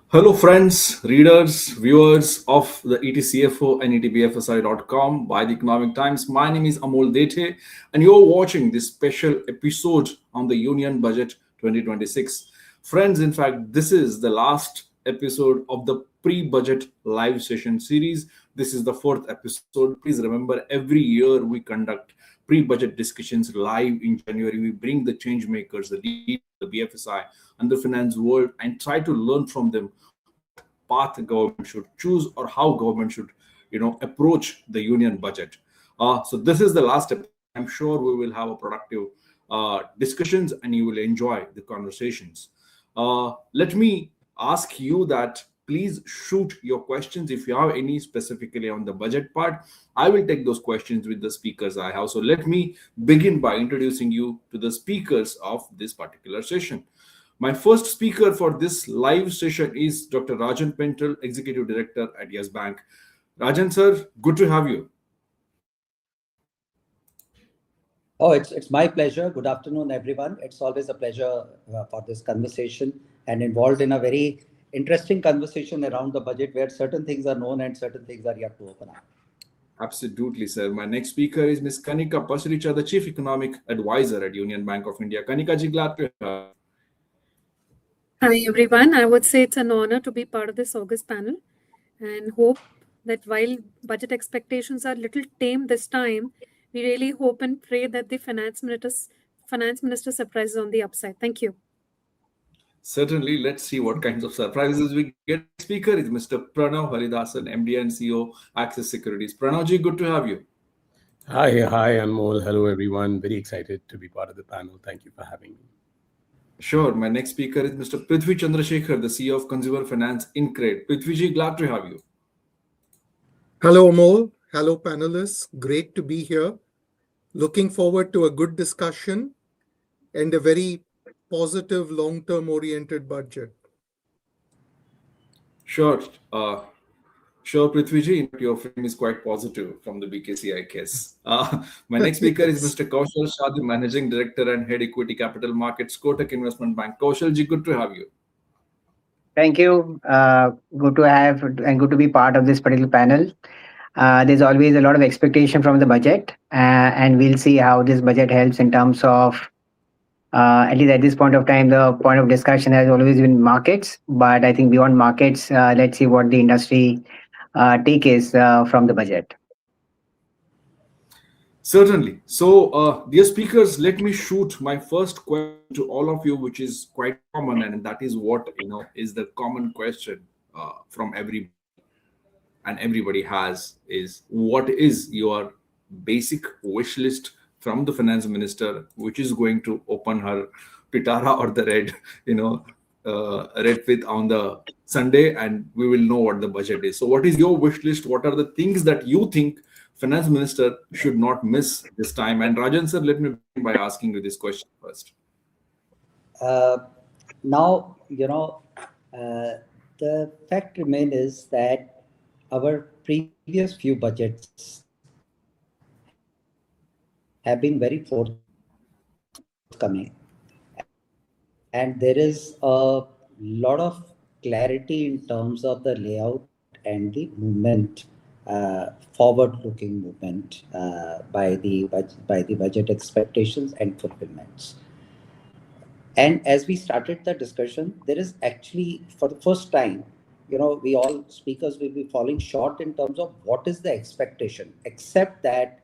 Hello, friends, readers, viewers of the ETCFO and ETBFSI.com by the Economic Times. My name is Amol Dete, and you're watching this special episode on the Union Budget 2026. Friends, in fact, this is the last episode of the pre budget live session series. This is the fourth episode. Please remember, every year we conduct pre budget discussions live in January. We bring the change makers, the leaders, the BFSI, and the finance world and try to learn from them what path the government should choose or how government should approach the union budget. So this is the last episode. I'm sure we will have a productive discussions and you will enjoy the conversations. Let me ask you that please shoot your questions if you have any specifically on the budget part. I will take those questions with the speakers I have. So let me begin by introducing you to the speakers of this particular session. My first speaker for this live session is Dr. Rajan Pental, Executive Director at Yes Bank. Rajan sir, good to have you. Oh, it's my pleasure. Good afternoon, everyone. It's always a pleasure for this conversation and involved in a very interesting conversation around the budget where certain things are known and certain things are yet to open up. Absolutely, sir. My next speaker is Ms. Kanika Pasricha, the Chief Economic Advisor at Union Bank of India. Kanika ji, glad to have you. Hi, everyone. I would say it's an honor to be part of this August panel and hope that while budget expectations are a little tame this time, we really hope and pray that the finance minister surprises on the upside. Thank you. Certainly, let's see what kinds of surprises we get. Speaker is Mr. Pranav Haridasan, MD and CEO, Axis Securities. Pranav ji, good to have you. Hi, Anmol. Hello, everyone. Very excited to be part of the panel. Thank you for having me. Sure. My next speaker is Mr. Prithvi Chandrasekhar, the CEO of Consumer Finance Incred. Prithvi ji, glad to have you. Hello, Amol. Hello, panelists. Great to be here. Looking forward to a good discussion and a very positive, long-term oriented budget. Sure. Sure, Prithvi ji, your frame is quite positive from the BKCI case. My next speaker is Mr. Kaushal Shah, the Managing Director and Head Equity Capital Markets, Kotak Investment Bank. Kaushal ji, good to have you. Thank you. Good to have and good to be part of this particular panel. There's always a lot of expectation from the budget, and we'll see how this budget helps in terms of, at least at this point of time, the point of discussion has always been markets. But I think beyond markets, let's see what the industry take is from the budget. Certainly. So, dear speakers, let me shoot my first question to all of you, which is quite common, and that is what is the common question from everybody, and everybody has is what is your basic wish list from the finance minister, which is going to open her pitara or the red with on the Sunday, and we will know what the budget is. So, what is your wish list? What are the things that you think finance minister should not miss this time? And Rajan sir, let me begin by asking you this question first. Now, the fact remains is that our previous few budgets have been very forthcoming. And there is a lot of clarity in terms of the layout and the movement, forward-looking movement by the budget expectations and fulfillments. And as we started the discussion, there is actually, for the first time, we all speakers will be falling short in terms of what is the expectation, except that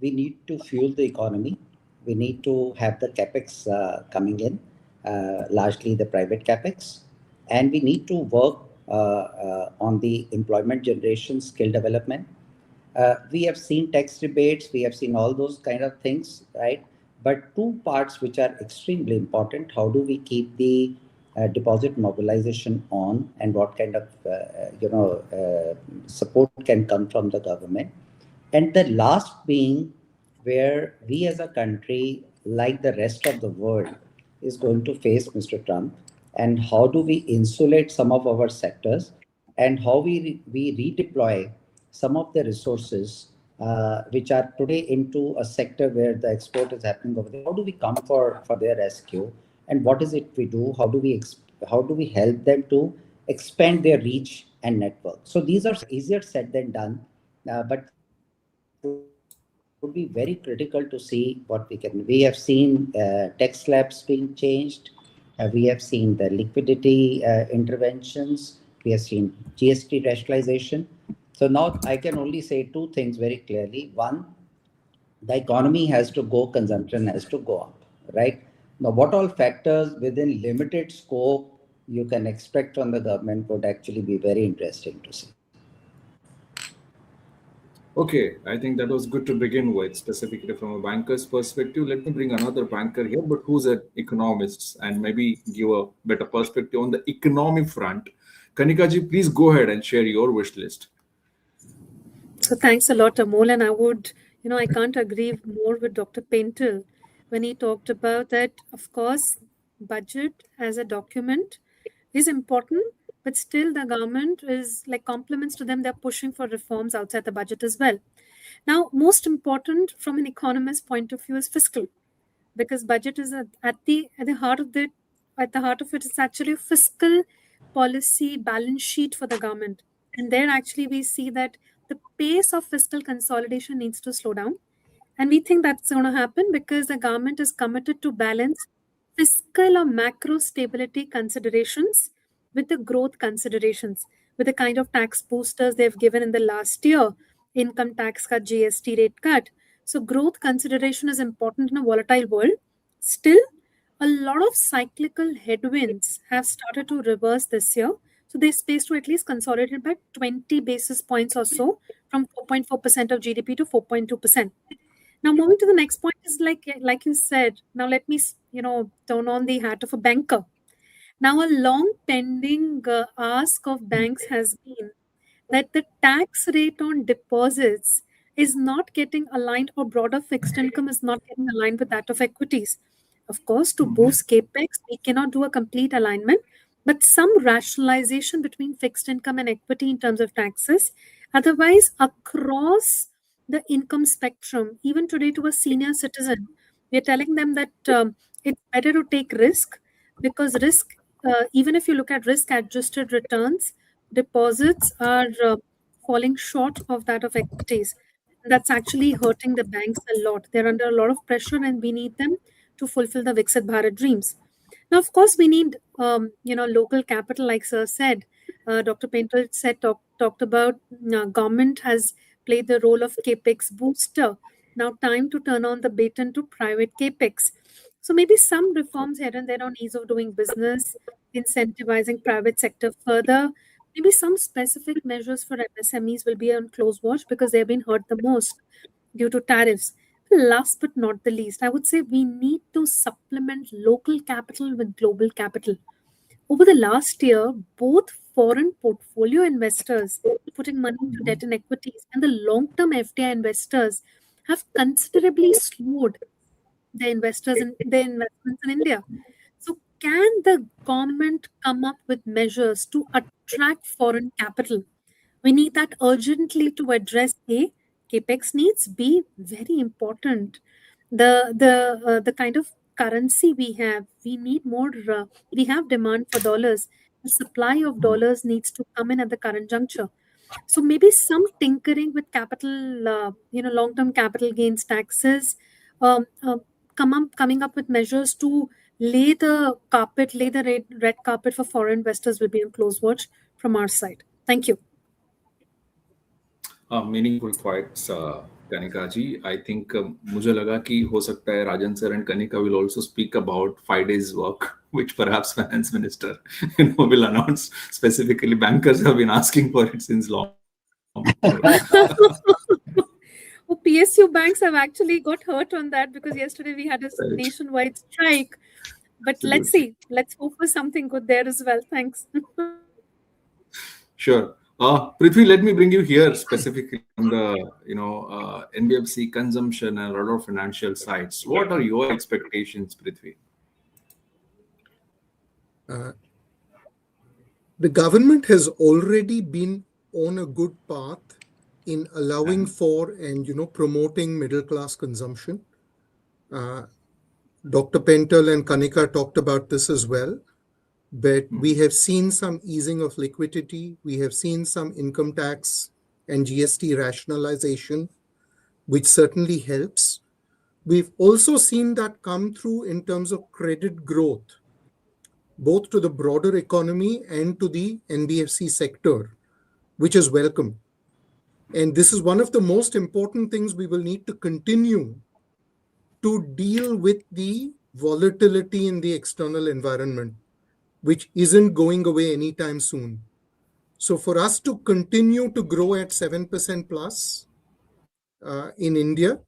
we need to fuel the economy. We need to have the capex coming in. Largely the private capex, and we need to work on the employment generation, skill development. We have seen tax rebates, we have seen all those kind of things, right? But two parts which are extremely important: how do we keep the deposit mobilization on, and what kind of support can come from the government, and the last being where we as a country, like the rest of the world, is going to face Mr. Trump, and how do we insulate some of our sectors, and how we redeploy some of the resources which are today into a sector where the export is happening over there. How do we come for their rescue, and what is it we do? How do we help them to expand their reach and network. So these are easier said than done, but would be very critical to see what we can. We have seen tax slabs being changed. We have seen the liquidity interventions. We have seen GST rationalization. So now I can only say two things very clearly. One, the economy has to go, consumption has to go up, right? Now, what all factors within limited scope you can expect from the government would actually be very interesting to see. Okay, I think that was good to begin with, specifically from a banker's perspective. Let me bring another banker here, but who's an economist and maybe give a better perspective on the economy front. Kanikaji, please go ahead and share your wish list. So thanks a lot, Amol. And I would, I can't agree more with Dr. Painter when he talked about that. Of course, budget as a document is important, but still the government is like compliments to them. They're pushing for reforms outside the budget as well. Now, most important from an economist point of view is fiscal, because budget is at the heart of it is actually a fiscal policy balance sheet for the government. And there actually we see that the pace of fiscal consolidation needs to slow down. And we think that's going to happen because the government is committed to balance fiscal or macro stability considerations with the growth considerations, with the kind of tax boosters they've given in the last year, income tax cut, GST rate cut. So growth consideration is important in a volatile world. Still, a lot of cyclical headwinds have started to reverse this year. So they space to at least consolidate by 20 basis points or so, from 4.4% of GDP to 4.2%. Now, moving to the next point is like you said. Now, let me turn on the hat of a banker. Now, a long pending ask of banks has been that the tax rate on deposits is not getting aligned, or broader fixed income is not getting aligned with that of equities. Of course, to boost capex, we cannot do a complete alignment, but some rationalization between fixed income and equity in terms of taxes. Otherwise, across the income spectrum, even today to a senior citizen, we are telling them that it's better to take risk, because risk, even if you look at risk adjusted returns, deposits are falling short of that of equities. That's actually hurting the banks a lot. They're under a lot of pressure, and we need them to fulfill the Viksit Bharat dreams. Now, of course, we need local capital, like Sir said. Dr. Painter talked about government has played the role of capex booster. Now, time to turn on the baton to private capex. So maybe some reforms here and there on ease of doing business, incentivizing private sector further. Maybe some specific measures for MSMEs will be on close watch because they've been hurt the most due to tariffs. Last but not the least, I would say we need to supplement local capital with global capital. Over the last year, both foreign portfolio investors putting money into debt and equities and the long-term FDI investors have considerably slowed their investments in India. So can the government come up with measures to attract foreign capital? We need that urgently to address A, capex needs, B, very important. The kind of currency we need more. We have demand for dollars. The supply of dollars needs to come in at the current juncture. So maybe some tinkering with capital, long-term capital gains taxes, um, um, coming up with measures to lay the red carpet for foreign investors will be on close watch from our side. Thank you. Meaningful points, Kanika ji. I think मुझे लगा कि हो सकता है Rajan sir and Kanika will also speak about 5 days work, which perhaps finance minister will announce. Specifically, bankers have been asking for it since long. Oh, PSU banks have actually got hurt on that because yesterday we had a Right. nationwide strike. But let's Absolutely. see. Let's hope for something good there as well. Thanks. Sure. Prithvi, let me bring you here specifically on the NBFC consumption and a lot of financial sides. What are your expectations, Prithvi? The government has already been on a good path in allowing for and promoting middle class consumption. Dr. Pentel and Kanika talked about this as well. but we have seen some easing of liquidity. We have seen some income tax and GST rationalization, which certainly helps. We've also seen that come through in terms of credit growth, both to the broader economy and to the NBFC sector, which is welcome. And this is one of the most important things we will need to continue to deal with the volatility in the external environment, which isn't going away anytime soon. So for us to continue to grow at 7% plus in India,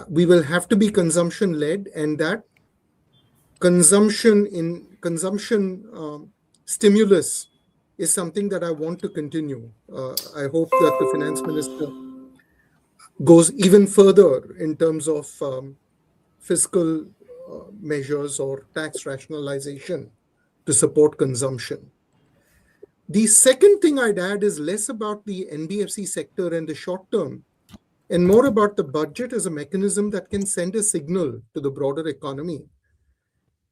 we will have to be consumption led, and that consumption stimulus is something that I want to continue. I hope that the finance minister goes even further in terms of fiscal measures or tax rationalization to support consumption. The second thing I'd add is less about the NBFC sector and the short term, and more about the budget as a mechanism that can send a signal to the broader economy.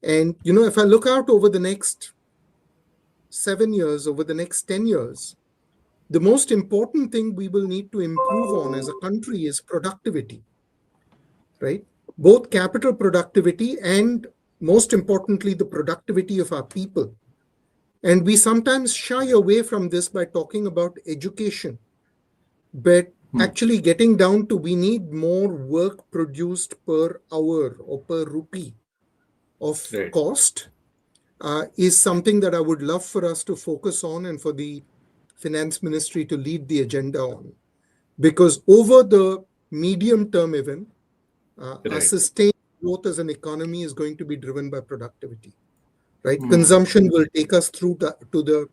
And, if I look out over the next 7 years, over the next 10 years, the most important thing we will need to improve on as a country is productivity, right? Both capital productivity and, most importantly, the productivity of our people. And we sometimes shy away from this by talking about education, but actually getting down to we need more work produced per hour or per rupee of cost is something that I would love for us to focus on and for the finance ministry to lead the agenda on. Because over the medium term even, our sustained growth as an economy is going to be driven by productivity. Right? Consumption will take us through to the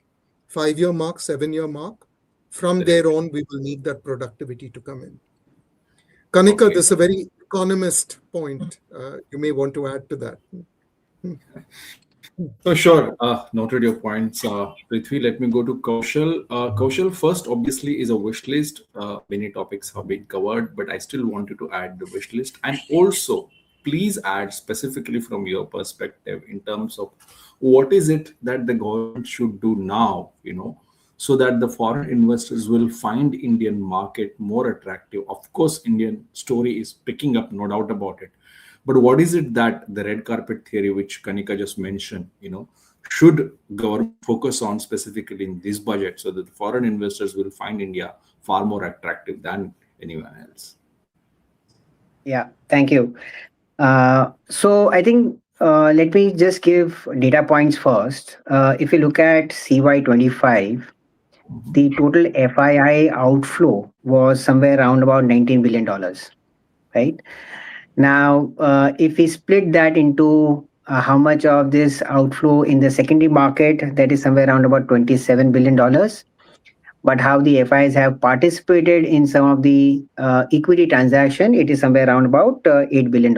5-year mark, 7-year mark. From there on, we will need that productivity to come in. Kanika, this is a very economist point. You may want to add to that. So sure, noted your points. Prithvi, let me go to Kaushal. Kaushal, first, obviously, is a wish list. Many topics have been covered, but I still wanted to add the wish list. And also, please add specifically from your perspective in terms of what is it that the government should do now, so that the foreign investors will find Indian market more attractive. Of course, Indian story is picking up, no doubt about it. But what is it that the red carpet theory, which Kanika just mentioned, should government focus on specifically in this budget so that the foreign investors will find India far more attractive than anyone else? Yeah, thank you. So I think let me just give data points first. If you look at CY25, the total FII outflow was somewhere around about $19 billion, right? Now, if we split that into how much of this outflow in the secondary market, that is somewhere around about $27 billion. But how the FIs have participated in some of the equity transaction, it is somewhere around about $8 billion.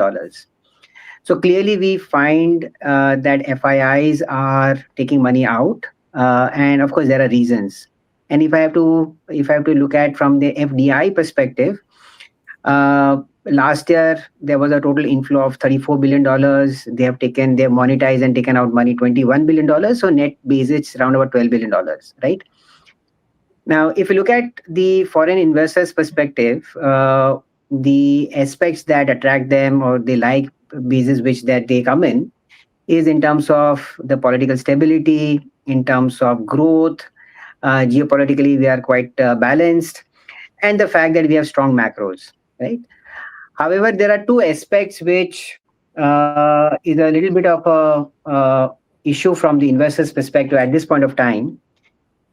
So clearly we find that FIIs are taking money out. And of course, there are reasons. And if I have to look at from the FDI perspective, last year there was a total inflow of $34 billion. They have monetized and taken out money $21 billion. So net basis around about $12 billion, right? Now, if you look at the foreign investors' perspective, the aspects that attract them or they like basis which that they come in is in terms of the political stability, in terms of growth. Geopolitically, we are quite balanced, and the fact that we have strong macros, right? However, there are two aspects which is a little bit of a issue from the investors' perspective at this point of time.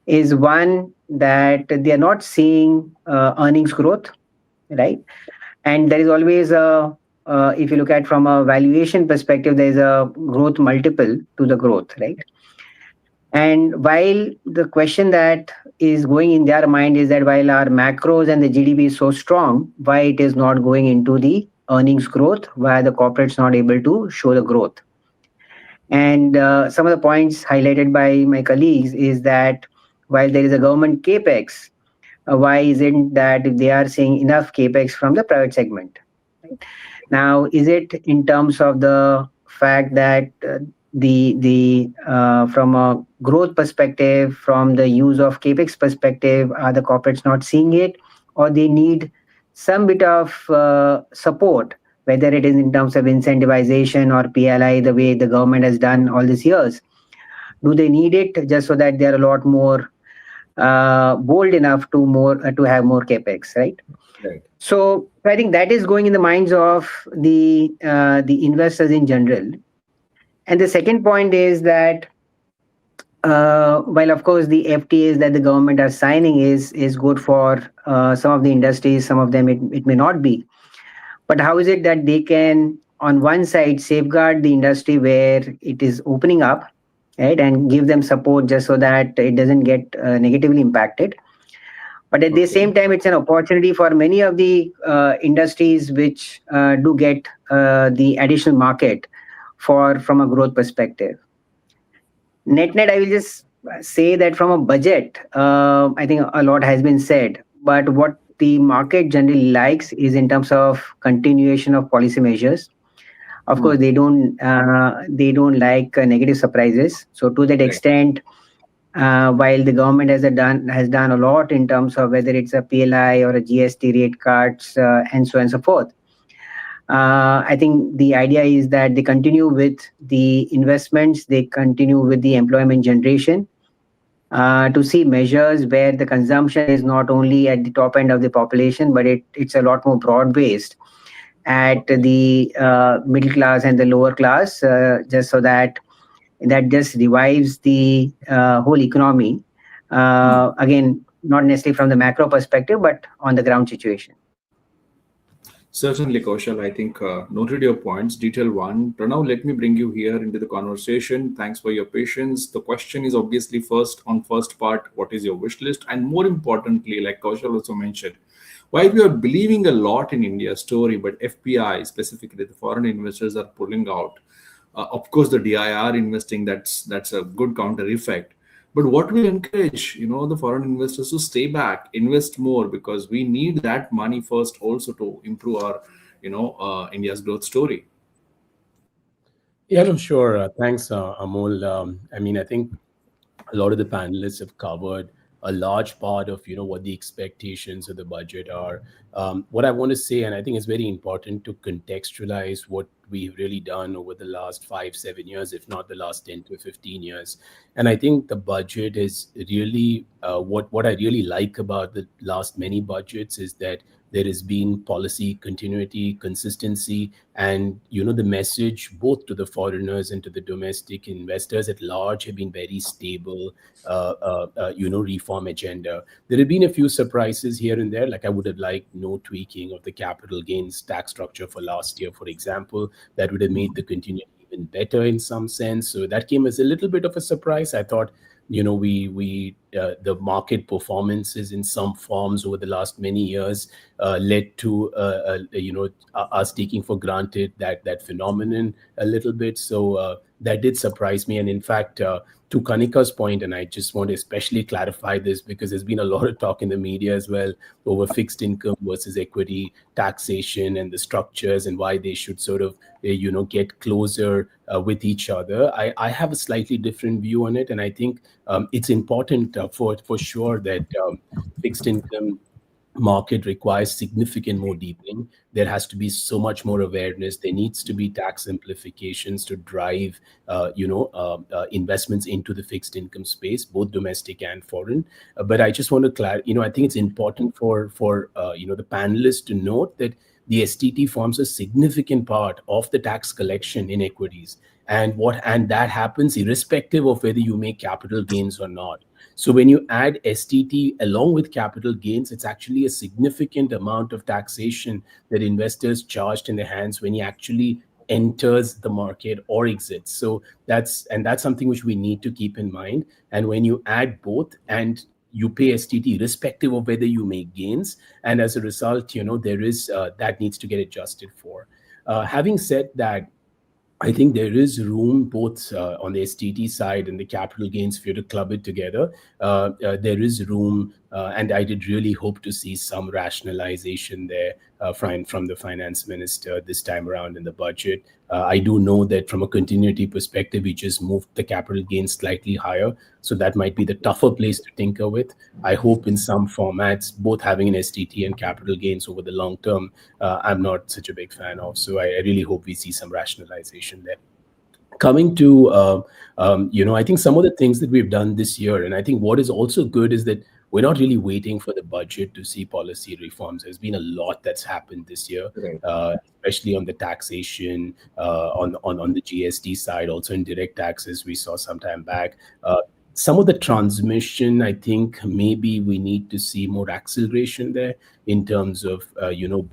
Is one that they are not seeing earnings growth, right? And there is always if you look at from a valuation perspective, there is a growth multiple to the growth, right? And while the question that is going in their mind is that while our macros and the GDP is so strong, why it is not going into the earnings growth, why the corporate's not able to show the growth. And some of the points highlighted by my colleagues is that while there is a government capex, why isn't that they are seeing enough capex from the private segment? Right? Now, is it in terms of the fact that from a growth perspective, from the use of capex perspective, are the corporates not seeing it, or they need some bit of support, whether it is in terms of incentivization or PLI, the way the government has done all these years? Do they need it just so that they are a lot more bold enough to have more capex, right? Right. So I think that is going in the minds of the investors in general. And the second point is that while of course the FTAs that the government are signing is good for some of the industries, some of them it may not be. But how is it that they can, on one side, safeguard the industry where it is opening up, right, and give them support just so that it doesn't get negatively impacted? But at the Okay. same time, it's an opportunity for many of the industries which do get the additional market from a growth perspective. Net, I will just say that from a budget, I think a lot has been said. But what the market generally likes is in terms of continuation of policy measures. Of course, they don't like negative surprises. So to that Right. extent, while the government has done a lot in terms of whether it's a PLI or a GST rate cuts and so on and so forth. I think the idea is that they continue with the investments, they continue with the employment generation, to see measures where the consumption is not only at the top end of the population, but it's a lot more broad based at Okay. the middle class and the lower class, just so that just revives the whole economy. Again, not necessarily from the macro perspective, but on the ground situation. Certainly, Kaushal. I think noted your points. Detail one. Pranav, let me bring you here into the conversation. Thanks for your patience. The question is obviously first part, what is your wish list? And more importantly, like Kaushal also mentioned, while we are believing a lot in India's story, but FPI, specifically the foreign investors, are pulling out. Of course, the DIR investing, that's a good counter effect. But what will encourage, the foreign investors to stay back, invest more, because we need that money first also to improve our, India's growth story. Yeah, no, sure. Thanks, Amol. I mean, I think a lot of the panelists have covered a large part of what the expectations of the budget are. What I want to say, and I think it's very important to contextualize what we've really done over the last 5-7 years, if not the last 10 to 15 years. And I think the budget is really what I really like about the last many budgets is that there has been policy continuity, consistency, and the message both to the foreigners and to the domestic investors at large have been very stable. Reform agenda. There have been a few surprises here and there. Like I would have liked no tweaking of the capital gains tax structure for last year, for example. That would have made the continuity even better in some sense. So that came as a little bit of a surprise. I thought the market performances in some forms over the last many years led to us taking for granted that phenomenon a little bit. So that did surprise me. And in fact, to Kanika's point, and I just want to especially clarify this because there's been a lot of talk in the media as well over fixed income versus equity taxation and the structures and why they should sort of get closer with each other. I have a slightly different view on it, and I think it's important for sure that fixed income market requires significant more deepening. There has to be so much more awareness. There needs to be tax simplifications to drive investments into the fixed income space, both domestic and foreign. But I just want to clarify, I think it's important for the panelists to note that the STT forms a significant part of the tax collection in equities, and that happens irrespective of whether you make capital gains or not. So when you add STT along with capital gains, it's actually a significant amount of taxation that investors charged in their hands when he actually enters the market or exits. So that's something which we need to keep in mind. And when you add both and you pay STT irrespective of whether you make gains, and as a result, there is that needs to get adjusted for. Having said that, I think there is room both on the STT side and the capital gains for you to club it together. There is room And I did really hope to see some rationalization there from the finance minister this time around in the budget. I do know that from a continuity perspective, we just moved the capital gains slightly higher. So that might be the tougher place to tinker with. I hope in some formats, both having an STT and capital gains over the long term, I'm not such a big fan of. So I really hope we see some rationalization there. Coming to, I think some of the things that we've done this year, and I think what is also good is that we're not really waiting for the budget to see policy reforms. There's been a lot that's happened this year, especially on the taxation, on the GST side, also in direct taxes we saw some time back. Some of the transmission, I think maybe we need to see more acceleration there in terms of,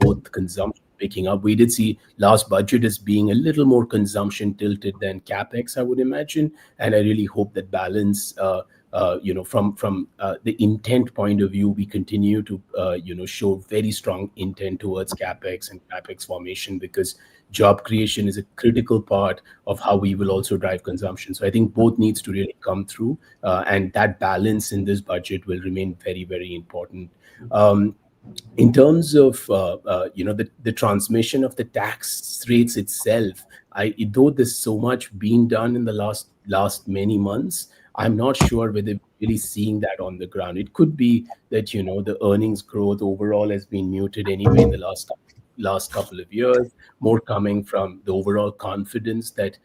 both consumption picking up. We did see last budget as being a little more consumption tilted than CapEx, I would imagine. And I really hope that balance, from the intent point of view, we continue to, show very strong intent towards CapEx and CapEx formation, because job creation is a critical part of how we will also drive consumption. So I think both needs to really come through, and that balance in this budget will remain very, very important. In terms of the transmission of the tax rates itself, though there's so much being done in the last many months, I'm not sure whether we're really seeing that on the ground. It could be that the earnings growth overall has been muted anyway in the last couple of years, more coming from the overall confidence that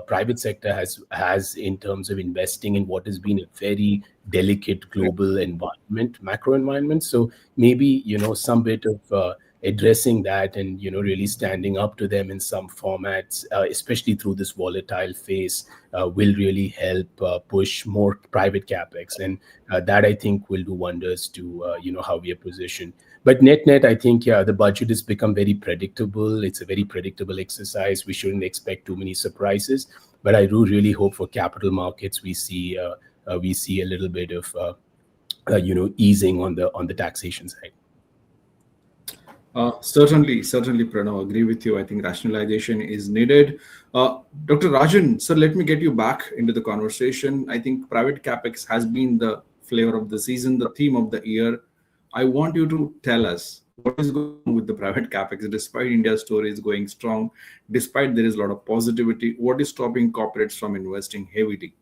private sector has in terms of investing in what has been a very delicate global environment, macro environment. So maybe some bit of addressing that and really standing up to them in some formats, especially through this volatile phase, will really help push more private capex, and that I think will do wonders to how we are positioned. But net, I think, the budget has become very predictable. It's a very predictable exercise. We shouldn't expect too many surprises. But I do really hope for capital markets we see a little bit of easing on the taxation side. Certainly, Pranav, agree with you. I think rationalization is needed. Dr. Rajan, sir, let me get you back into the conversation. I think private capex has been the flavor of the season, the theme of the year. I want you to tell us what is going on with the private capex, despite India's story is going strong, despite there is a lot of positivity. What is stopping corporates from investing heavily?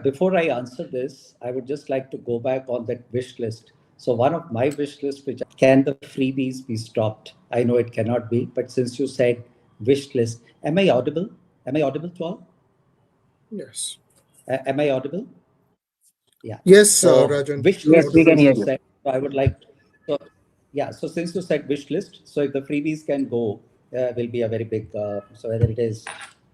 Before I answer this, I would just like to go back on that wish list. So one of my wish lists, which can the freebies be stopped? I know it cannot be, but since you said wish list, am I audible? Am I audible to all? Yes. Am I audible? Yeah. Yes, so Rajan. Wish Yes, list, we can hear you. so I would like. So since you said wish list, so if the freebies can go, will be a very big. So whether it is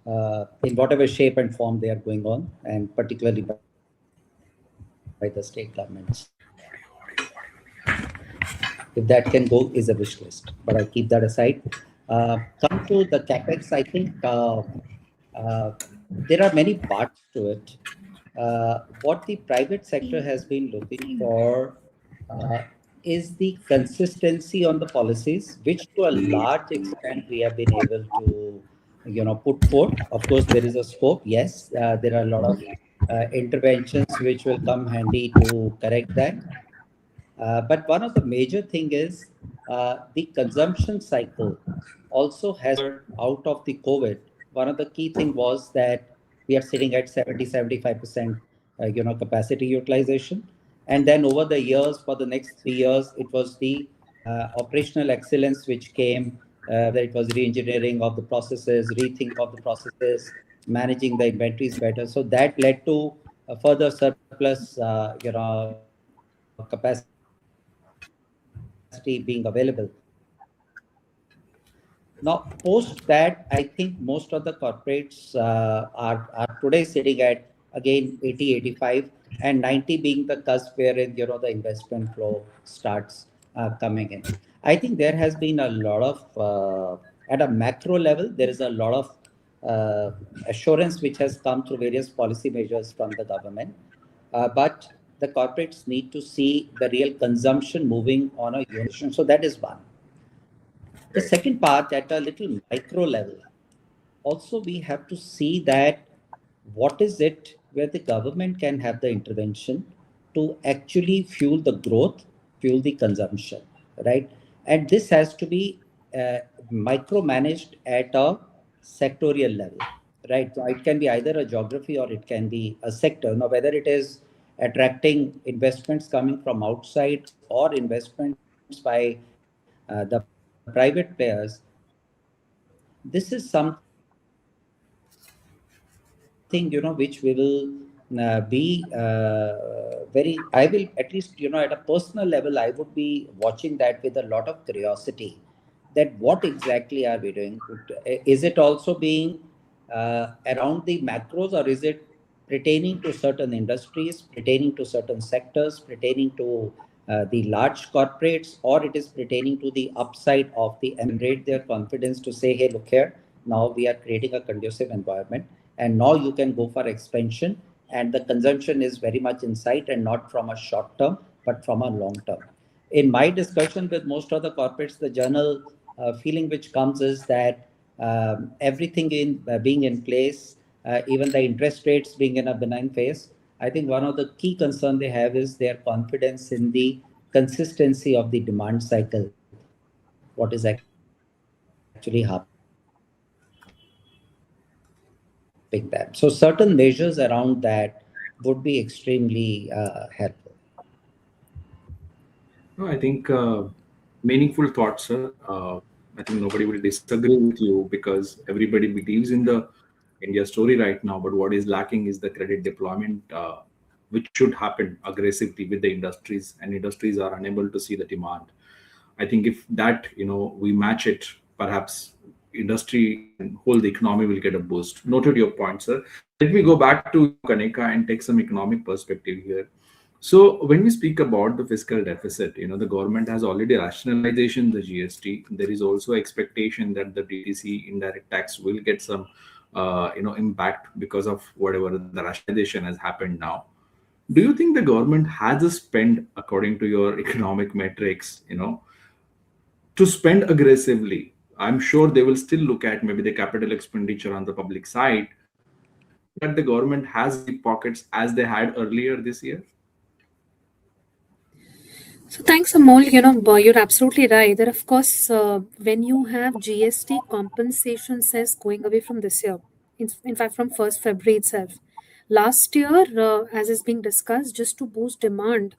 in whatever shape and form they are going on, and particularly by the state governments, if that can go, is a wish list. But I keep that aside. Come to the capex, I think there are many parts to it. What the private sector has been looking for is the consistency on the policies, which to a large extent we have been able to, put forth. Of course, there is a scope. Yes, there are a lot of interventions which will come handy to correct that. But one of the major thing is the consumption cycle also has out of the COVID. One of the key thing was that we are sitting at 70-75% capacity utilization. And then over the years, for the next 3 years, it was the operational excellence which came, whether it was re-engineering of the processes, rethink of the processes, managing the inventories better. So that led to a further surplus, capacity being available. Now, post that, I think most of the corporates are today sitting at, again, 80, 85, and 90 being the cusp wherein, the investment flow starts coming in. I think there has been a lot of, at a macro level, there is a lot of assurance which has come through various policy measures from the government. But the corporates need to see the real consumption moving on a unit. So that is one. The second part, at a little micro level, also we have to see that what is it where the government can have the intervention to actually fuel the growth, fuel the consumption, right? And this has to be micromanaged at a sectorial level, right? So it can be either a geography or it can be a sector. Now, whether it is attracting investments coming from outside or investments by the private players, this is something which we will be very, I will at least, at a personal level, I would be watching that with a lot of curiosity, that what exactly are we doing? Is it also being around the macros, or is it pertaining to certain industries, pertaining to certain sectors, pertaining to the large corporates, or it is pertaining to the upside of the employees to generate their confidence to say, hey, look here, now we are creating a conducive environment, and now you can go for expansion, and the consumption is very much in sight, and not from a short term but from a long term. In my discussion with most of the corporates, the general feeling which comes is that everything being in place, even the interest rates being in a benign phase, I think one of the key concerns they have is their confidence in the consistency of the demand cycle, what is actually helping them. So certain measures around that would be extremely helpful. No, I think meaningful thoughts, sir. I think nobody will disagree with you because everybody believes in the India story right now. But what is lacking is the credit deployment, which should happen aggressively with the industries, and industries are unable to see the demand. I think if that, we match it, perhaps industry and whole the economy will get a boost. Noted your point, sir. Let me go back to Kanika and take some economic perspective here. So when we speak about the fiscal deficit, the government has already rationalization the GST. There is also expectation that the DTC indirect tax will get some, impact because of whatever the rationalization has happened now. Do you think the government has a spend according to your economic metrics, to spend aggressively? I'm sure they will still look at maybe the capital expenditure on the public side. Do you think that the government has deep pockets as they had earlier this year? So thanks, Amol. You're absolutely right. That of course, when you have GST compensation cess going away from this year, in fact, from 1st February itself, last year, as is being discussed, just to boost demand,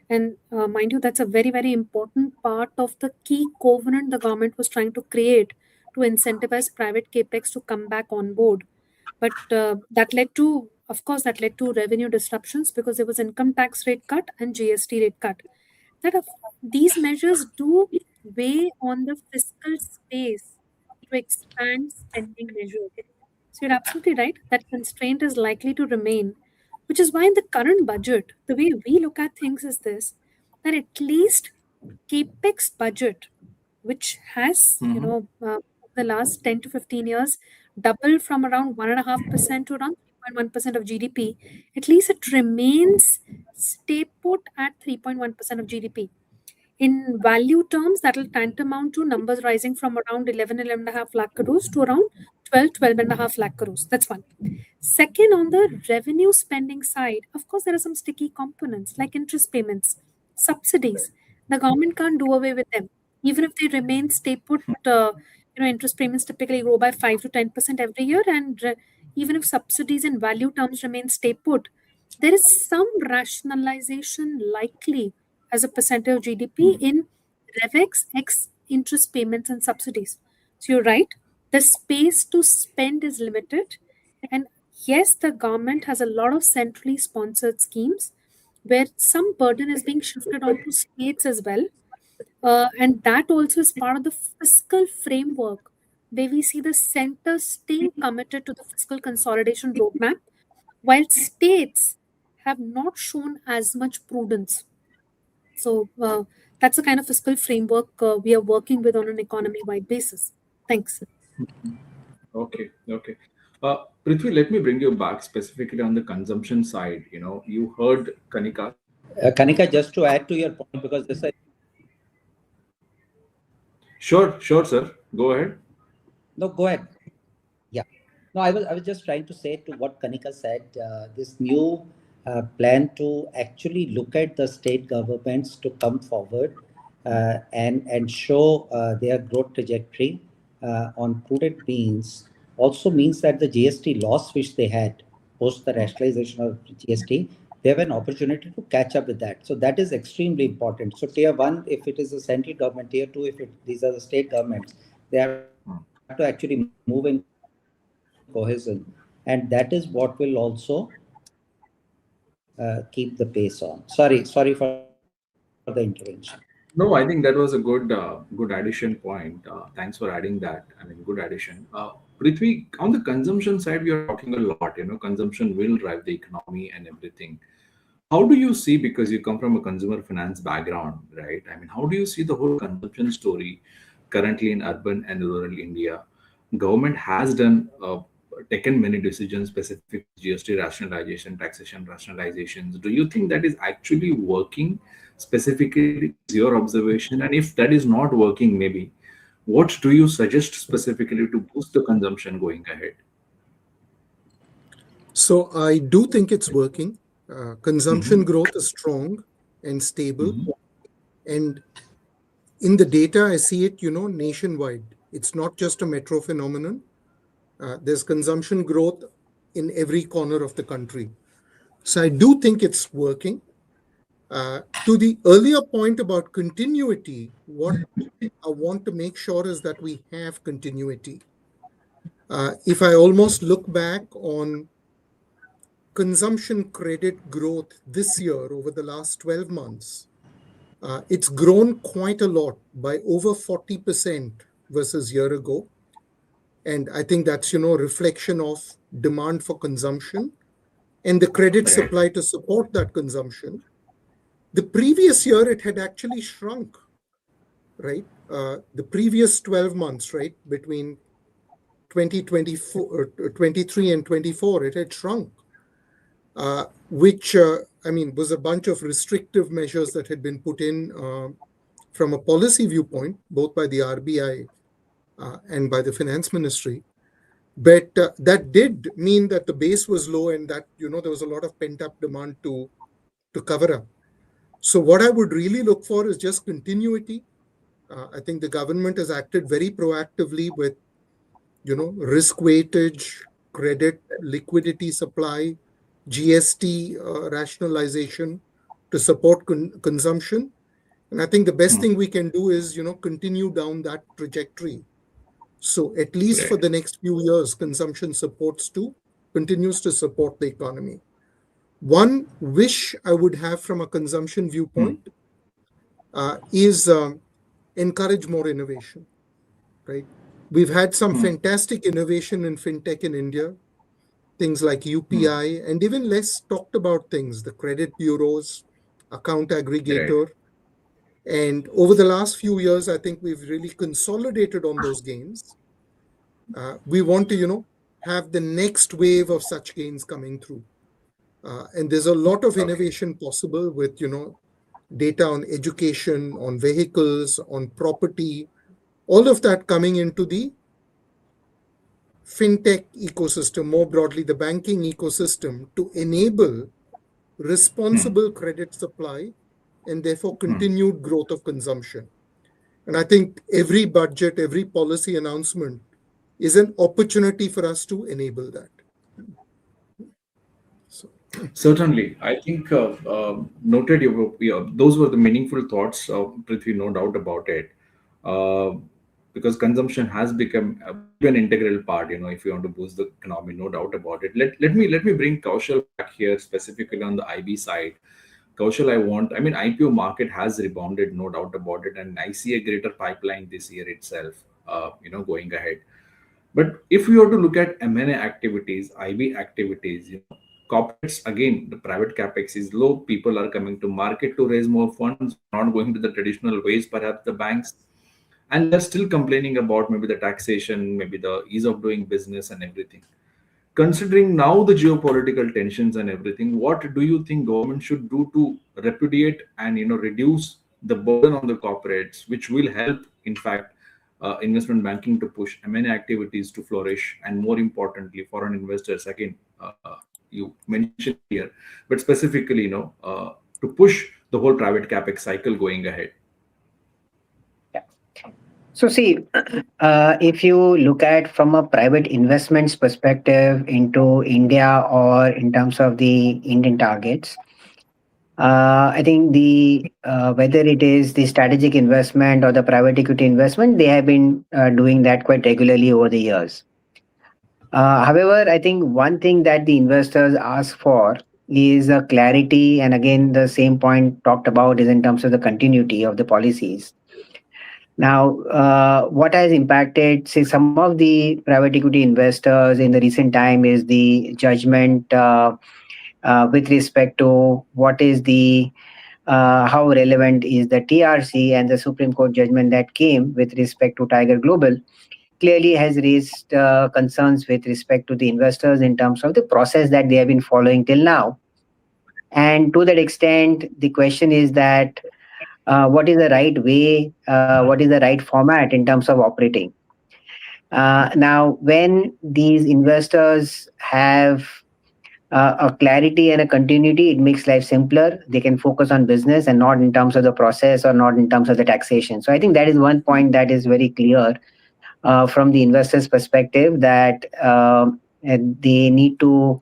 and mind you, that's a very, very important part of the key covenant the government was trying to create to incentivize private capex to come back on board. But that led to, of course, that led to revenue disruptions because there was income tax rate cut and GST rate cut. These measures do weigh on the fiscal space to expand spending measures. So you're absolutely right. That constraint is likely to remain, which is why in the current budget, the way we look at things is this, that at least capex budget, which has, the last 10 to 15 years, doubled from around 1.5% to around 3.1% of GDP, at least it remains stay put at 3.1% of GDP. In value terms, that will tantamount to numbers rising from around 11.5 lakh crores to around 12.5 lakh crores. That's one. Second, on the revenue spending side, of course, there are some sticky components like interest payments, subsidies. The government can't do away with them. Even if they remain stay put, interest payments typically grow by 5 to 10% every year. And even if subsidies in value terms remain stay put, there is some rationalization likely as a percentage of GDP in RevEx X interest payments and subsidies. So you're right, the space to spend is limited. And yes, the government has a lot of centrally sponsored schemes where some burden is being shifted onto states as well. And that also is part of the fiscal framework where we see the center staying committed to the fiscal consolidation roadmap, while states have not shown as much prudence. So that's the kind of fiscal framework we are working with on an economy-wide basis. Thanks. Okay, okay. Prithvi, let me bring you back specifically on the consumption side. You heard Kanika. Kanika, just to add to your point, because this is... Sure, sir. Go ahead. No, go ahead. Yeah. No, I was just trying to say to what Kanika said, this new plan to actually look at the state governments to come forward and show their growth trajectory on prudent means also means that the GST loss which they had post the rationalization of GST, they have an opportunity to catch up with that. So that is extremely important. So tier one, if it is the central government, tier two, if these are the state governments, they have to actually move in cohesion, and that is what will also keep the pace on. Sorry for the intervention. No, I think that was a good addition point. Thanks for adding that. I mean, good addition. Prithvi, on the consumption side, we are talking a lot. Consumption will drive the economy and everything. How do you see, because you come from a consumer finance background, right? I mean, how do you see the whole consumption story currently in urban and rural India? Government has taken many decisions specific to GST rationalization, taxation rationalizations. Do you think that is actually working specifically? Is your observation? And if that is not working, maybe what do you suggest specifically to boost the consumption going ahead? So I do think it's working. Consumption Mhm. growth is strong and stable. Mhm. And in the data, I see it, nationwide. It's not just a metro phenomenon. There's consumption growth in every corner of the country. So I do think it's working. To the earlier point about continuity, what I want to make sure is that we have continuity. If I almost look back on consumption credit growth this year over the last 12 months, it's grown quite a lot by over 40% versus year ago. And I think that's, reflection of demand for consumption and the credit Right. supply to support that consumption. The previous year, it had actually shrunk, right? The previous 12 months, right, between 2024, 23 and 24, it had shrunk, which, was a bunch of restrictive measures that had been put in from a policy viewpoint, both by the RBI and by the finance ministry. But that did mean that the base was low and that, there was a lot of pent-up demand to cover up. So what I would really look for is just continuity. I think the government has acted very proactively with, risk weightage, credit, liquidity supply, GST rationalization to support consumption. And I think the best Hmm. thing we can do is, continue down that trajectory. So at least for Right. the next few years, consumption continues to support the economy. One wish I would have from a consumption Hmm. viewpoint is encourage more innovation, right? We've had some Hmm. fantastic innovation in fintech in India, things like Hmm. UPI, and even less talked about things, the credit bureaus, account Right. aggregator. And over the last few years, I think we've really consolidated on those gains. We want to, have the next wave of such gains coming through. And there's a lot of Okay. innovation possible with, data on education, on vehicles, on property, all of that coming into the fintech ecosystem, more broadly, the banking ecosystem, to enable Hmm. responsible credit supply and therefore Hmm. continued growth of consumption. And I think every budget, every policy announcement is an opportunity for us to enable that. So, Certainly, I think noted. Those were the meaningful thoughts, Prithvi, no doubt about it. Uh, because consumption has become an integral part. If you want to boost the economy, no doubt about it. Let me bring Kaushal back here specifically on the IB side. Kaushal, IPO market has rebounded, no doubt about it, and I see a greater pipeline this year itself. Going ahead. But if we were to look at M&A activities, IB activities, corporates, again, the private capex is low. People are coming to market to raise more funds, not going to the traditional ways, perhaps the banks. And they're still complaining about maybe the taxation, maybe the ease of doing business and everything. Considering now the geopolitical tensions and everything, what do you think government should do to repudiate and reduce the burden on the corporates, which will help, in fact, investment banking to push M&A activities to flourish, and more importantly, foreign investors. Again, you mentioned here, but specifically, to push the whole private capex cycle going ahead. Yeah. So see, if you look at from a private investments perspective into India or in terms of the Indian targets, I think the whether it is the strategic investment or the private equity investment, they have been doing that quite regularly over the years. However, I think one thing that the investors ask for is a clarity, and again, the same point talked about is in terms of the continuity of the policies. Now, what has impacted, say, some of the private equity investors in the recent time is the judgment with respect to what is the how relevant is the TRC and the Supreme Court judgment that came with respect to Tiger Global clearly has raised concerns with respect to the investors in terms of the process that they have been following till now. And to that extent, the question is that what is the right way, what is the right format in terms of operating? Now, when these investors have a clarity and a continuity, it makes life simpler. They can focus on business and not in terms of the process or not in terms of the taxation. So I think that is one point that is very clear from the investors' perspective, that they need to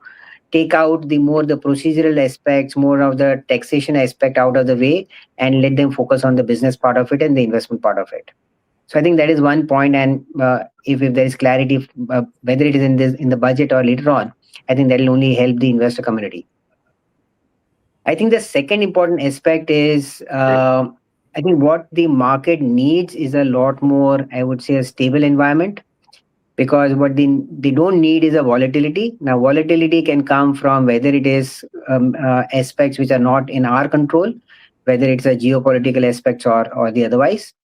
take out the procedural aspects, more of the taxation aspect out of the way, and let them focus on the business part of it and the investment part of it. So I think that is one point, and if there is clarity, whether it is in the budget or later on, I think that will only help the investor community. I think the second important aspect is I think what the market needs is a lot more, I would say, a stable environment, because what they don't need is a volatility. Now, volatility can come from whether it is aspects which are not in our control, whether it's a geopolitical aspects or the otherwise.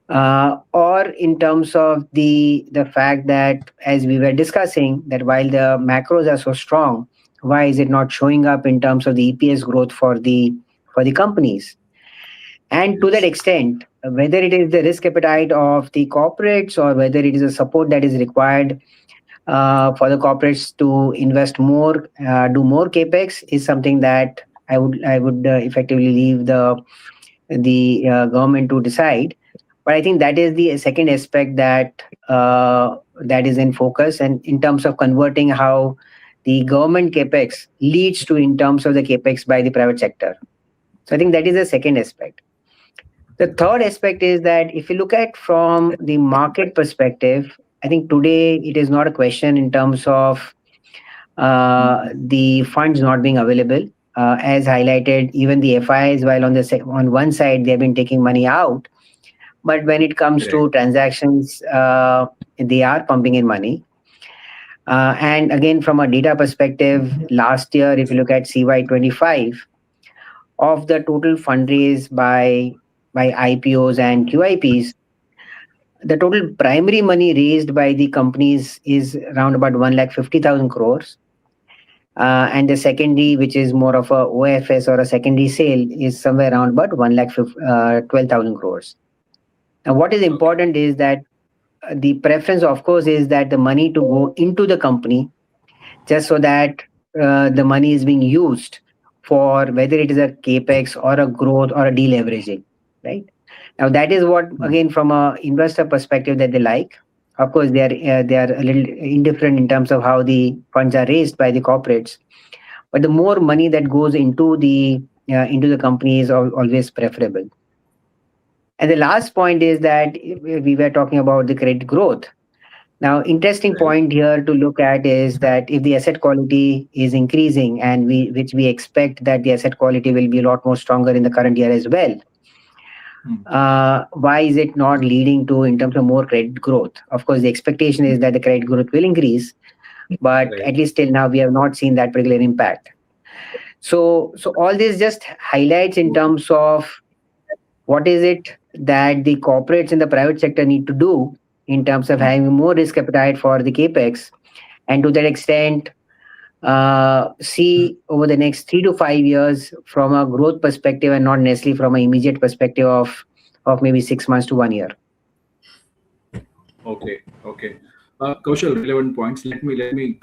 Or in terms of the fact that, as we were discussing, that while the macros are so strong, why is it not showing up in terms of the EPS growth for the companies? And to that extent, whether it is the risk appetite of the corporates or whether it is a support that is required for the corporates to invest more, do more capex, is something that I would effectively leave the government to decide. But I think that is the second aspect that that is in focus, and in terms of converting how the government capex leads to in terms of the capex by the private sector. So I think that is the second aspect. The third aspect is that if you look at from the market perspective, I think today it is not a question in terms of the funds not being available. As highlighted, even the FIs, while on one side they have been taking money out, but when it comes to transactions, they are pumping in money. And again, from a data perspective, last year, if you look at CY25, of the total fundraise by IPOs and QIPs, the total primary money raised by the companies is around about 150,000 crores. And the secondary, which is more of a OFS or a secondary sale, is somewhere around about 112,000 crores. Now, what is important is that the preference, of course, is that the money to go into the company, just so that the money is being used for whether it is a capex or a growth or a deleveraging, right? Now, that is what, again, from a investor perspective, that they like. Of course, they are a little indifferent in terms of how the funds are raised by the corporates, but the more money that goes into the company is always preferable. And the last point is that we were talking about the credit growth. Now, interesting point here to look at is that if the asset quality is increasing, and which we expect that the asset quality will be a lot more stronger in the current year as well, why is it not leading to in terms of more credit growth? Of course, the expectation is that the credit growth will increase, but at least till now we have not seen that particular impact. So all this just highlights in terms of what is it that the corporates in the private sector need to do in terms of having more risk appetite for the capex, and to that extent see over the next 3 to 5 years from a growth perspective, and not necessarily from an immediate perspective of maybe 6 months to 1 year. Okay. Kaushal, relevant points. Let me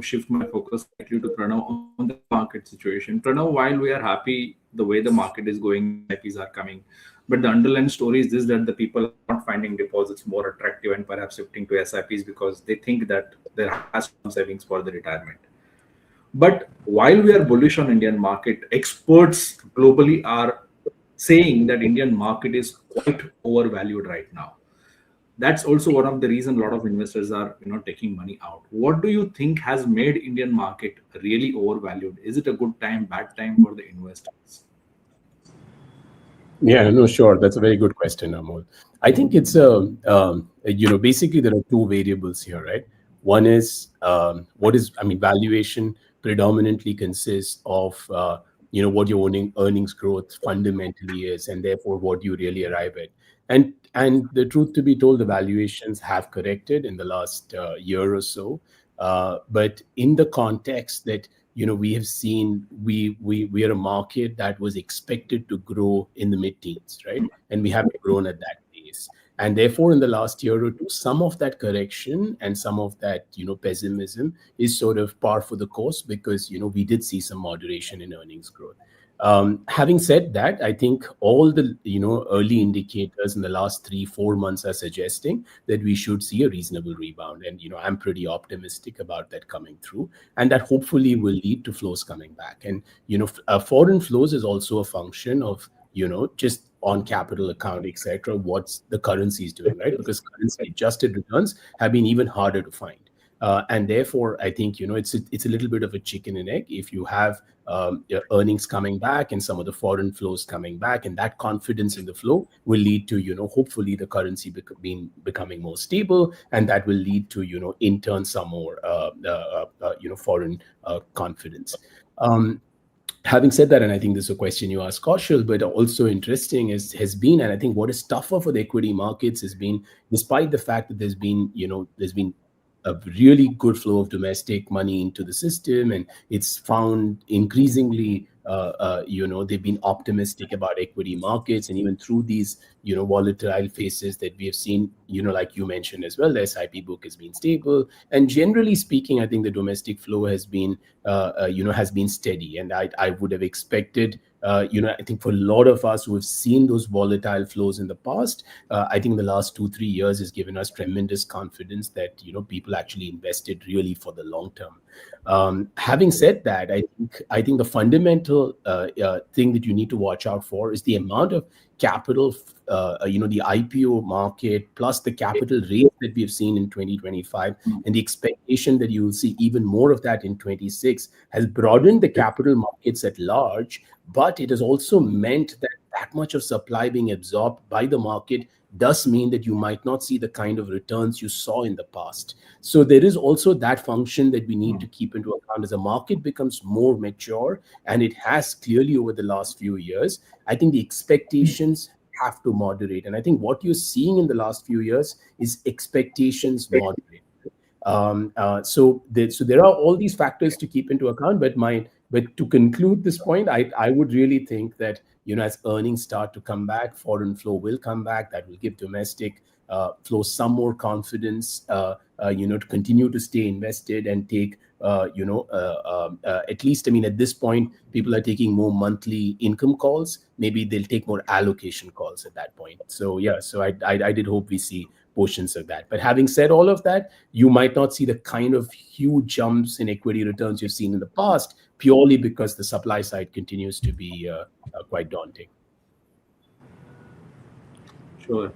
shift my focus slightly to Pranav on the market situation. Pranav, while we are happy the way the market is going, SIPs are coming, but the underlying story is this, that the people are not finding deposits more attractive and perhaps shifting to SIPs because they think that there has to be some savings for the retirement. But while we are bullish on Indian market, experts globally are saying that Indian market is quite overvalued right now. That's also one of the reason a lot of investors are taking money out. What do you think has made Indian market really overvalued? Is it a good time, bad time for the investors? Yeah, no, sure. That's a very good question, Amol. I think it's basically there are two variables here, right? One is valuation predominantly consists of what your earnings growth fundamentally is, and therefore what you really arrive at. And the truth to be told, the valuations have corrected in the last year or so. But in the context that we have seen, we are a market that was expected to grow in the mid-teens, right? And we haven't grown at that pace. And therefore, in the last year or two, some of that correction and some of that pessimism is sort of par for the course, because we did see some moderation in earnings growth. Having said that, I think all the early indicators in the last 3-4 months are suggesting that we should see a reasonable rebound, and I'm pretty optimistic about that coming through, and that hopefully will lead to flows coming back. And foreign flows is also a function of just on capital account, etc. What's the currency is doing, right? Because currency adjusted returns have been even harder to find. And therefore, I think it's a little bit of a chicken and egg. If you have your earnings coming back and some of the foreign flows coming back, and that confidence in the flow will lead to hopefully the currency becoming more stable, and that will lead to in turn some more foreign confidence. Having said that, and I think this is a question you asked Kaushal, but also interesting has been, and I think what is tougher for the equity markets has been, despite the fact that there's been a really good flow of domestic money into the system, and it's found increasingly they've been optimistic about equity markets, and even through these volatile phases that we have seen, like you mentioned as well, the SIP book has been stable, and generally speaking, I think the domestic flow has been steady, and I would have expected I think for a lot of us who have seen those volatile flows in the past, I think the last 2-3 years has given us tremendous confidence that people actually invested really for the long term. Having said that, I think the fundamental thing that you need to watch out for is the amount of capital, the IPO market plus the capital raise that we have seen in 2025, and the expectation that you will see even more of that in 26 has broadened the capital markets at large, but it has also meant that much of supply being absorbed by the market does mean that you might not see the kind of returns you saw in the past. So there is also that function that we need to keep into account as the market becomes more mature, and it has clearly over the last few years. I think the expectations have to moderate, and I think what you're seeing in the last few years is expectations moderate. So there are all these factors to keep into account, but to conclude this point, I would really think that as earnings start to come back, foreign flow will come back. That will give domestic flow some more confidence, to continue to stay invested and take, at least, at this point, people are taking more monthly income calls. Maybe they'll take more allocation calls at that point. So yeah, so I did hope we see portions of that. But having said all of that, you might not see the kind of huge jumps in equity returns you've seen in the past, purely because the supply side continues to be quite daunting. Sure.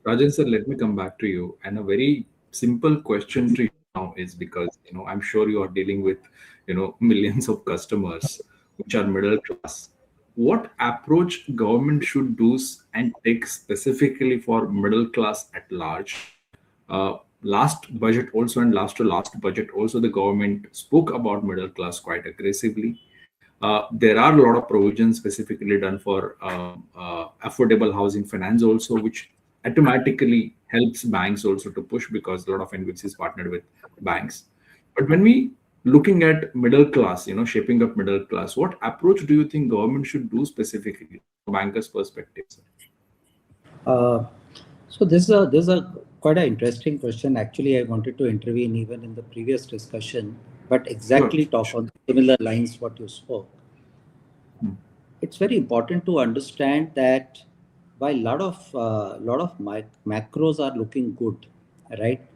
Rajan sir, let me come back to you. And a very simple question to you now is, because I'm sure you are dealing with millions of customers which are middle class. What approach government should do and take specifically for middle class at large? Last budget also, and last to last budget also, the government spoke about middle class quite aggressively. There are a lot of provisions specifically done for affordable housing finance also, which automatically helps banks also to push, because a lot of NBFCs partnered with banks. But when we looking at middle class, shaping up middle class, what approach do you think government should do specifically from bankers' perspective? So this is a Quite an interesting question. Actually, I wanted to intervene even in the previous discussion, but Sure. exactly talk on similar lines what you spoke. It's very important to understand that while lot of macros are looking good, right?